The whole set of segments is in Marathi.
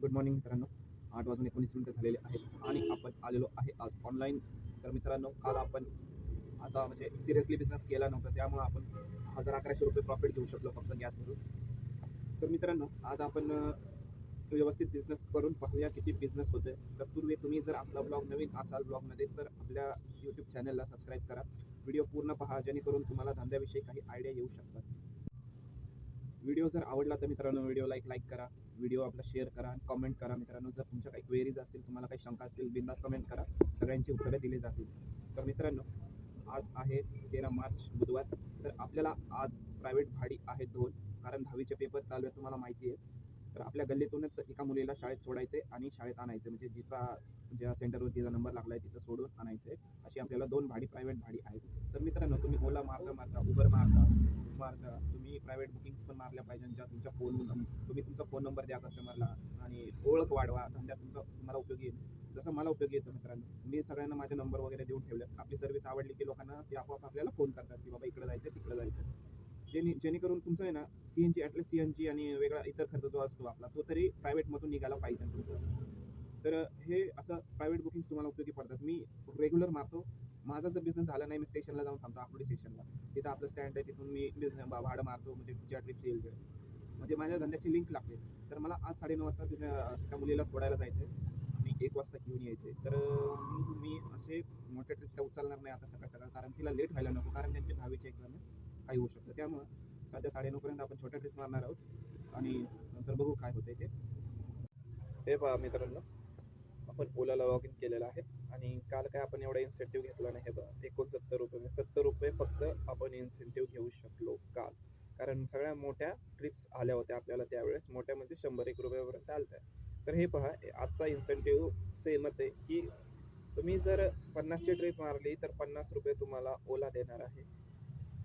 गुड मॉर्निंग मित्रांनो. 8:19 झालेले आहेत आणि आपण आलेलो आहे आज ऑनलाईन. तर मित्रांनो, काल आपण असा म्हणजे सिरियसली बिझनेस केला नव्हता, त्यामुळे आपण 1100-1100 रुपये प्रॉफिट घेऊ शकलो फक्त गॅसमधून. तर मित्रांनो, आज आपण व्यवस्थित बिझनेस करून पाहूया किती बिझनेस होते. तत्पूर्वी तुम्ही जर आपला ब्लॉग नवीन असाल ब्लॉगमध्ये, तर आपल्या यूट्यूब चॅनलला सबस्क्राईब करा. व्हिडिओ पूर्ण पहा, जेणेकरून तुम्हाला धंद्याविषयी काही आयडिया येऊ शकतात. व्हिडिओ जर आवडला तर मित्रांनो, व्हिडिओला लाईक करा, व्हिडिओ आपला शेअर करा आणि कमेंट करा. मित्रांनो, जर तुमच्या काही क्वेरीज असतील, तुम्हाला काही शंका असतील, बिंदास कमेंट करा, सगळ्यांची उत्तरं दिली जातील. तर मित्रांनो, आज आहे 13 मार्च, बुधवार. तर आपल्याला आज प्रायव्हेट भाडी आहे 2, कारण 10वीचे पेपर चालू आहे, तुम्हाला माहिती आहे. तर आपल्या गल्लीतूनच एका मुलीला शाळेत सोडायचे आणि शाळेत आणायचे, म्हणजे ज्या सेंटरवर तिचा नंबर लागला आहे तिथं सोडून आणायचे. अशी आपल्याला 2 प्रायव्हेट भाडी आहेत. तर मित्रांनो, तुम्ही ओला मारता, उबर मारता, तुम्ही प्रायव्हेट बुकिंग्स पण मारल्या पाहिजे. ज्या तुमच्या तुम्ही तुमचा फोन नंबर द्या कस्टमरला आणि ओळख वाढवा, धंद्यात तुम्हाला उपयोगी येईल. जसं मला उपयोगी येतं मित्रांनो, मी सगळ्यांना माझे नंबर वगैरे देऊन ठेवले. आपली सर्व्हिस आवडली की लोकांना ते आपोआप आपल्याला फोन करतात की बाबा इकडे जायचं, तिकडे जायचं. जेणेकरून तुमचं आहे ना, सीएनजी ॲटलीस्ट सीएनजी आणि वेगळा इतर खर्च जो असतो आपला, तो तरी प्रायव्हेटमधून निघाला पाहिजे तुमचा. तर हे असं प्रायव्हेट बुकिंग तुम्हाला उपयोगी पडतात. मी रेग्युलर मारतो. माझा जर बिझनेस झाला नाही, मी स्टेशनला जाऊन थांबतो, आकुर्डी स्टेशनला. तिथं आपलं स्टँड आहे, तिथून मी भाडं मारतो, म्हणजे ज्या ट्रिप्स येईल ते. म्हणजे माझ्या धंद्याची लिंक लागते. तर मला आज 9:30 वाजता त्या मुलीला सोडायला जायचं आहे आणि 1 वाजता घेऊन यायचं आहे. तर मी असे मोठ्या ट्रिप्स काय उचलणार नाही आता सकाळ सकाळ, कारण तिला लेट व्हायला नको, कारण त्यांची 10वीची एक्झाम आहे, काही होऊ शकतं. त्यामुळं सध्या 9:30 पर्यंत आपण छोट्या ट्रिप्स मारणार आहोत आणि नंतर बघू काय होतंय ते. हे पहा मित्रांनो, आपण ओलाला लॉग इन केलेलं आहे आणि काल काय आपण एवढा इन्सेंटिव्ह घेतला नाही. हे बघा, 69 रुपये, म्हणजे 70 रुपये फक्त आपण इन्सेंटिव्ह घेऊ शकलो काल, कारण सगळ्या मोठ्या ट्रिप्स आल्या होत्या आपल्याला त्यावेळेस. मोठ्यामध्ये 100-1 रुपयापर्यंत आल्या. तर हे पहा, आजचा इन्सेंटिव्ह सेमच आहे की तुम्ही जर 50ची ट्रिप मारली तर 50 रुपये तुम्हाला ओला देणार आहे,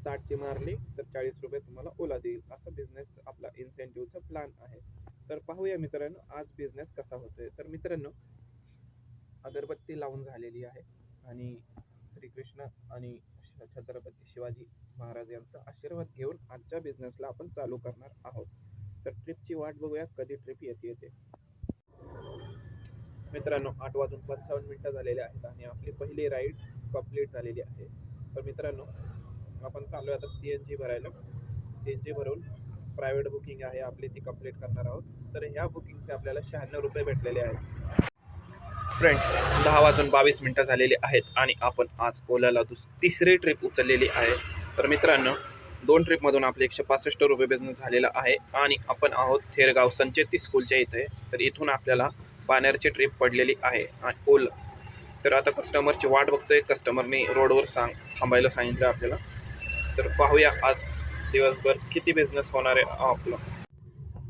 60ची मारली तर 40 रुपये तुम्हाला ओला देईल. असा बिझनेस आपला इन्सेंटिव्हचा प्लॅन आहे. तर पाहूया मित्रांनो, आज बिझनेस कसा होतोय. तर मित्रांनो, अगरबत्ती लावून झालेली आहे आणि श्रीकृष्ण आणि छत्रपती शिवाजी महाराज यांचा आशीर्वाद घेऊन आजच्या बिझनेसला आपण चालू करणार आहोत. तर ट्रिपची वाट बघूया, कधी ट्रिप येते. मित्रांनो, 8:55 झालेले आहेत आणि आपली पहिली राईड कंप्लीट झालेली आहे. तर मित्रांनो, आपण चालू आहे आता सीएनजी भरायला. सीएनजी भरून प्रायव्हेट बुकिंग आहे आपली, ती कंप्लीट करणार आहोत. तर ह्या बुकिंगचे आपल्याला 96 रुपये भेटलेले आहेत. फ्रेंड्स, 10:22 झालेले आहेत आणि आपण आज ओलाला तिसरी ट्रिप उचललेली आहे. तर मित्रांनो, 2 ट्रिपमधून आपले 165 रुपये बिझनेस झालेला आहे आणि आपण आहोत थेरगाव संचेती स्कूलच्या इथे. तर इथून आपल्याला पानेरची ट्रिप पडलेली आहे आणि ओला. तर आता कस्टमरची वाट बघतोय. कस्टमरनी रोडवर थांबायला सांगितलं आपल्याला. तर पाहूया आज दिवसभर किती बिझनेस होणार आहे आपला.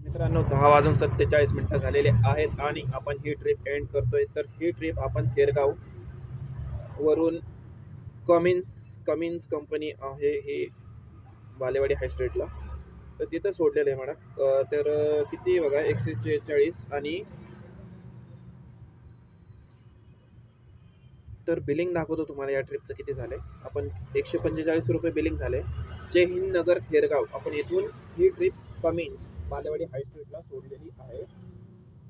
मित्रांनो, 10:47 झालेले आहेत आणि आपण ही ट्रिप एंड करतोय. तर ही ट्रिप आपण थेरगाव वरून कमिन्स कंपनी आहे ही, बालेवाडी हाय स्ट्रीटला. तर तिथं सोडलेलं आहे म्हणा. तर किती बघा, 146 आणि तर बिलिंग दाखवतो तुम्हाला या ट्रिपचं किती झालंय. आपण 145 रुपये बिलिंग झाले. जय हिंद नगर थेरगाव, आपण इथून ही ट्रिप कमिन्स बालेवाडी हाय स्ट्रीटला सोडलेली आहे.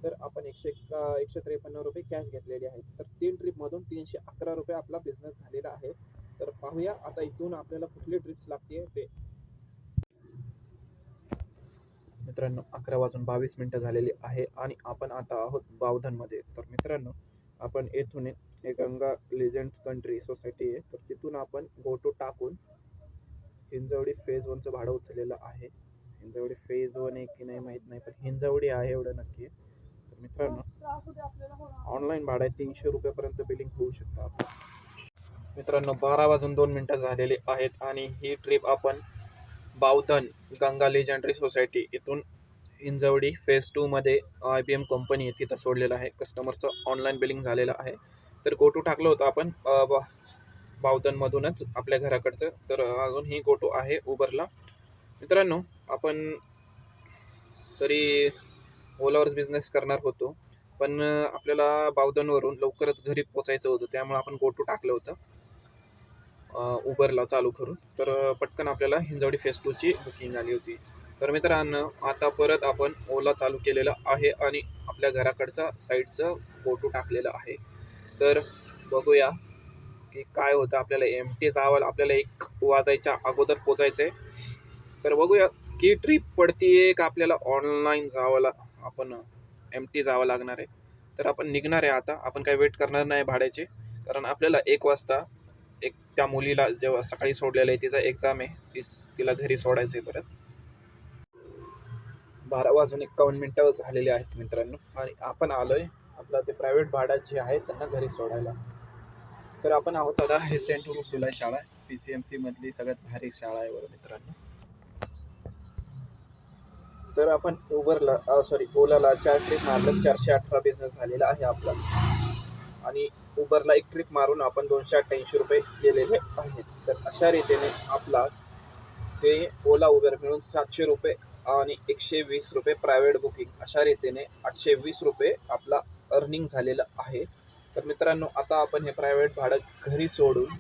तर आपण 153 रुपये कॅश घेतलेले आहेत. तर 3 ट्रिपमधून 311 रुपये आपला बिझनेस झालेला आहे. तर पाहूया आता इथून आपल्याला कुठली ट्रिप्स लागते ते. मित्रांनो, 11:22 झालेली आहे आणि आपण आता आहोत बावधनमध्ये. तर मित्रांनो, आपण येथून एक गंगा लेजंड्स कंट्री सोसायटी आहे, तर तिथून आपण गोटो टाकून हिंजवडी फेज 1चं भाडं उचललेलं आहे. हिंजवडी फेज 1 आहे की नाही माहीत नाही, पण हिंजवडी आहे एवढं नक्की. तर मित्रांनो, ऑनलाईन भाडं आहे, 300 रुपयापर्यंत बिलिंग होऊ शकतं आपण. मित्रांनो, 12:02 झालेले आहेत आणि ही ट्रिप आपण बावधन गंगा लेजंडरी सोसायटी इथून हिंजवडी फेज 2 मध्ये IBM कंपनी आहे तिथं सोडलेलं आहे. कस्टमरचं ऑनलाईन बिलिंग झालेलं आहे. तर गोटू टाकलं होतं आपण बावधनमधूनच आपल्या घराकडचं. तर अजून ही गोटू आहे उबरला. मित्रांनो, आपण तरी ओलावरच बिझनेस करणार होतो, पण आपल्याला बावधनवरून लवकरच घरी पोचायचं होतं, त्यामुळे आपण गोटू टाकलं होतं उबरला चालू करून. तर पटकन आपल्याला हिंजवडी फेज 2ची बुकिंग आली होती. तर मित्रांनो, आता परत आपण ओला चालू केलेला आहे आणि आपल्या घराकडचा साईडचं फोटो टाकलेला आहे. तर बघूया की काय होतं. आपल्याला एमटी जावं, आपल्याला 1 वाजायच्या अगोदर पोचायचंय. तर बघूया की ट्रिप पडतीये का आपल्याला ऑनलाईन आपण एमटी जावं लागणार आहे. तर आपण निघणार आहे आता. आपण काही वेट करणार नाही भाड्याचे, कारण आपल्याला 1 वाजता त्या मुलीला जेव्हा सकाळी सोडलेलं आहे, तिचा एक्झाम आहे, तिला घरी सोडायचं आहे परत. 12:51 झालेले आहेत मित्रांनो, आणि आपण आलोय आपला ते प्रायव्हेट भाडा जे आहे त्यांना घरी सोडायला. तर आपण आहोत आता, हे सेंट उर्सुला शाळा आहे, PCMC मधली सगळ्यात भारी शाळा आहे बरं मित्रांनो. तर आपण ओलाला 4 ट्रिप मारलं, 418 बिझनेस झालेला आहे आपला, आणि उबरला 1 ट्रिप मारून आपण 288 रुपये केलेले आहेत. तर अशा रीतीने आपला ते ओला उबेर मिळून 700 रुपये आणि 120 रुपये प्रायव्हेट बुकिंग, अशा रीतीने 820 रुपये आपला अर्निंग झालेलं आहे. तर मित्रांनो, आता आपण हे प्रायव्हेट भाडं घरी सोडून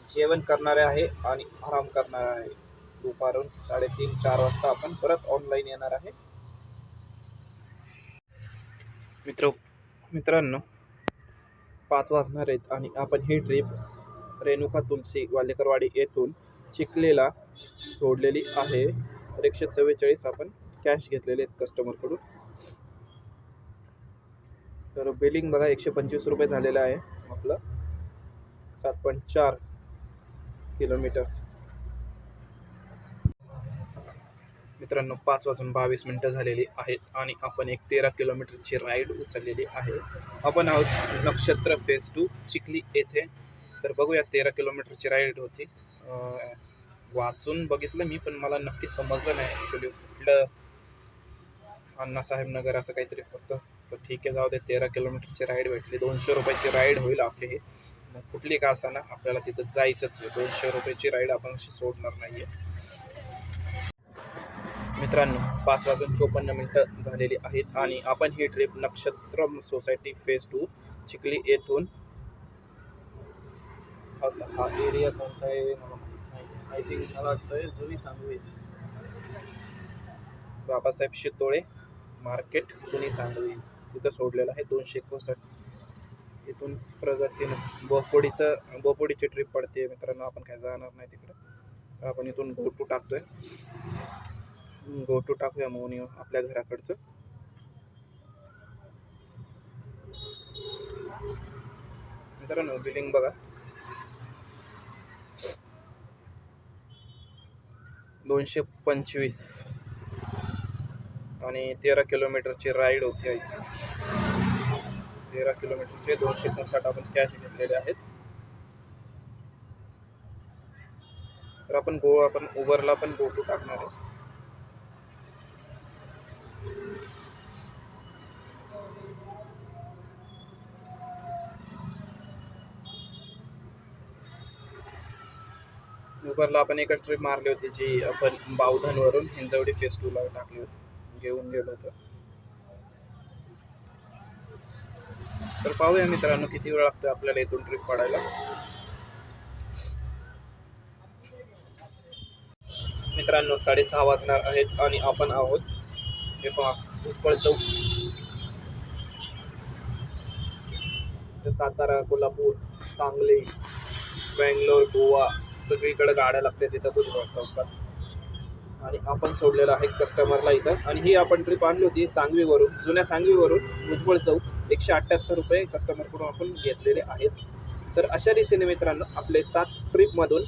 जेवण करणार आहे आणि आराम करणार आहे. दुपारून 3:30-4 वाजता आपण परत ऑनलाईन येणार आहे. मित्रांनो, 5 वाजणार आहेत आणि आपण ही ट्रिप रेणुका तुलसी वालेकरवाडी येथून चिखलेला सोडलेली आहे. 144 आपण कॅश घेतलेले आहेत कस्टमरकडून. तर बिलिंग बघा, 125 रुपये झालेलं आहे आपलं, 7.4 किलोमीटर. मित्रांनो, 5:22 झालेली आहेत आणि आपण एक 13 किलोमीटरची राईड उचललेली आहे. आपण आहोत नक्षत्र फेज 2 चिखली येथे. तर बघूया, 13 किलोमीटरची राईड होती. वाचून बघितलं मी, पण मला नक्की समजलं नाही ॲक्च्युली कुठलं अण्णासाहेब नगर असं काहीतरी होतं. तर ठीक आहे, जाऊ दे. 13 किलोमीटरची राईड भेटली, 200 रुपयाची राईड होईल आपली. ही कुठली का असाना, आपल्याला तिथं जायचंच आहे. 200 रुपयाची राईड आपण अशी सोडणार नाही आहे. मित्रांनो, 5:54 झालेली आहेत आणि आपण ही ट्रिप नक्षत्रम सोसायटी फेज 2 चिखली येथून, आता हा एरिया कोणता आहे मला माहिती नाही. आय थिंक मला वाटतं जुनी सांगवी, बाबासाहेब शितोळे मार्केट, जुनी सांगवी, तिथं सोडलेलं आहे. 259 इथून प्रगतीनं बोपोडीची ट्रिप पडते मित्रांनो. आपण काय जाणार नाही तिकडे. तर आपण इथून गोटू टाकूया मोनी आपल्या घराकडचं. मित्रांनो, बिलिंग बघा, 225 आणि 13 किलोमीटरची राईड होती आहे. 13 किलोमीटरचे 259 आपण कॅश घेतलेले आहेत. तर आपण उबरला पण गोटू टाकणार आहे. उबरला आपण एकच ट्रिप मारली होती, जी आपण बावधनवरून हिंजवडी फेज 2 ला टाकली होती, घेऊन गेलो होतो. तर पाहूया मित्रांनो, किती वेळ लागतो आपल्याला इथून ट्रिप पडायला. मित्रांनो, 6:30 वाजणार आहेत आणि आपण आहोत, हे पहा, पुष्कळ चौक. सातारा, कोल्हापूर, सांगली, बेंगलोर, गोवा सगळीकडे गाड्या लागतात तिथं भुजबळ चौकात. आणि आपण सोडलेलं आहे कस्टमरला इथं. आणि ही आपण ट्रिप आणली होती सांगवीवरून, जुन्या सांगवीवरून भुजबळ चौक. 178 रुपये कस्टमरकडून आपण घेतलेले आहेत. तर अशा रीतीने मित्रांनो, आपले 7 ट्रिपमधून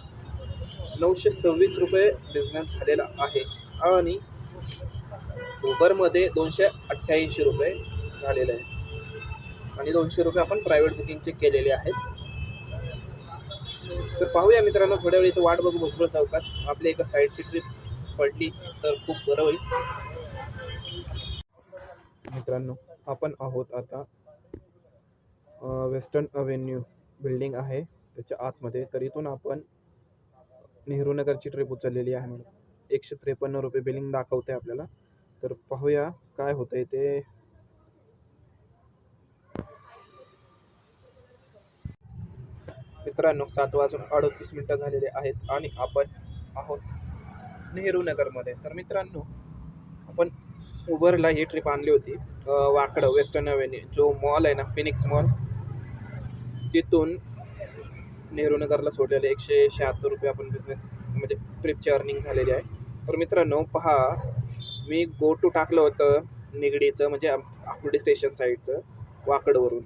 926 रुपये बिझनेस झालेला आहे आणि उबरमध्ये 288 रुपये झालेले आहे आणि 200 रुपये आपण प्रायव्हेट बुकिंगचे केलेले आहेत. तर पाहूया मित्रांनो, थोड्या वेळ इथं वाट बघू भुजबळ चौकात. आपल्या एका साईडची ट्रिप पडली तर खूप बरं होईल. मित्रांनो, आपण आहोत आता वेस्टर्न अव्हेन्यू बिल्डिंग आहे त्याच्या आतमध्ये. तर इथून आपण नेहरू नगरची ट्रिप उचललेली आहे. म्हणून 153 रुपये बिलिंग दाखवते आपल्याला. तर पाहूया काय होतंय ते. मित्रांनो, 7:38 झालेले आहेत आणि आपण आहोत नेहरू नगरमध्ये. तर मित्रांनो, आपण उबरला ही ट्रिप आणली होती वाकडं वेस्टर्न अवेन्यू जो मॉल आहे ना, फिनिक्स मॉल, तिथून नेहरू नगरला सोडलेले ₹176 आपण बिझनेस म्हणजे ट्रिपची अर्निंग झालेली आहे. तर मित्रांनो पहा, मी गो टू टाकलं होतं निगडीचं म्हणजे आकुर्डी स्टेशन साईडचं वाकडवरून.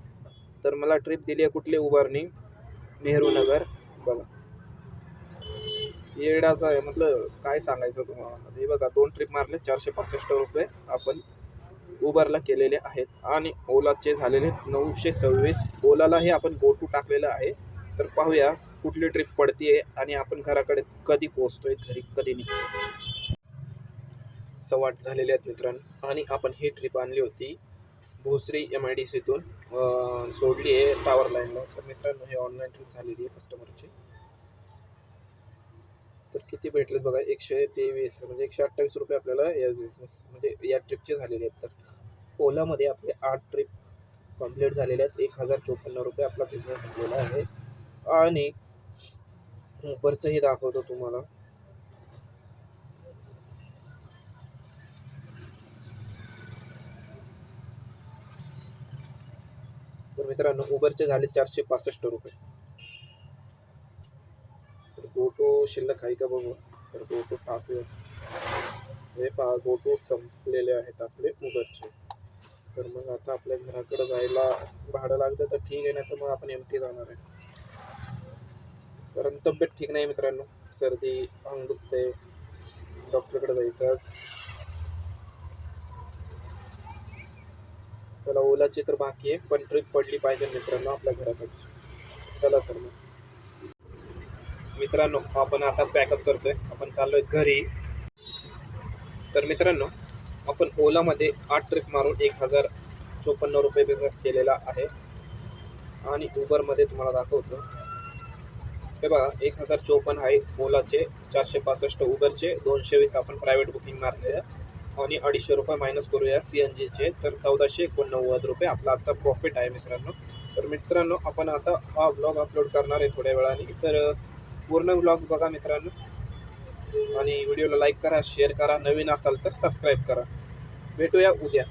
तर मला ट्रिप दिली आहे कुठली उबरनी, नेहरू नगर. बघा येडाचा आहे म्हटलं काय सांगायचं तुम्हाला. हे बघा 2 ट्रिप मारले, ₹465 आपण उबरला केलेले आहेत आणि ओलाचे झालेले 926. ओलालाही आपण गो टू टाकलेलं आहे. तर पाहूया कुठली ट्रिप पडतीये आणि आपण घराकडे कधी पोहोचतोय, घरी कधी निघतोय. 8:15 झालेले आहेत मित्रांनो आणि आपण ही ट्रिप आणली होती भोसरी MIDCतून सोडली आहे टावर लाईनला. तर मित्रांनो ही ऑनलाईन ट्रिप झालेली आहे कस्टमरची. तर किती भेटलेत बघा, 123 म्हणजे ₹128 आपल्याला या बिझनेस म्हणजे या ट्रिपचे झालेले आहेत. तर ओलामध्ये आपले 8 ट्रिप कंप्लीट झालेले आहेत. ₹1054 आपला बिझनेस झालेला आहे. आणि उबरचंही दाखवतो तुम्हाला. तर मित्रांनो उबरचे झाले ₹465. तर गोटो शिल्लक आहे का बघू. तर गोटो टाकूया. हे पहा गोटो संपलेले आहेत आपले उबरचे. तर मग आता आपल्या घराकडे जायला भाडं लागलं तर ठीक आहे, नाही तर मग आपण एमटी जाणार आहे. कारण तब्येत ठीक नाही मित्रांनो, सर्दी, अंग दुखते, डॉक्टरकडे जायचं आज. चला ओलाची तर बाकी आहे, पण ट्रिप पडली पाहिजे मित्रांनो आपल्या घराकडची. चला तर मग मित्रांनो आपण आता पॅकअप करतोय, आपण चाललोय घरी. तर मित्रांनो आपण ओलामध्ये 8 ट्रिप मारून ₹1054 बिझनेस केलेला आहे. आणि उबरमध्ये तुम्हाला दाखवतो. हे बघा 1054 आहे ओलाचे, 465 उबरचे, 220 आपण प्रायव्हेट बुकिंग मारले आणि ₹250 मायनस करूया CNGचे. तर ₹1489 आपला आजचा प्रॉफिट आहे मित्रांनो. तर मित्रांनो आपण आता हा ब्लॉग अपलोड करणार आहे थोड्या वेळाने. तर पूर्ण ब्लॉग बघा मित्रांनो आणि व्हिडिओला लाईक करा, शेअर करा, नवीन असाल तर सबस्क्राईब करा. भेटूया उद्या.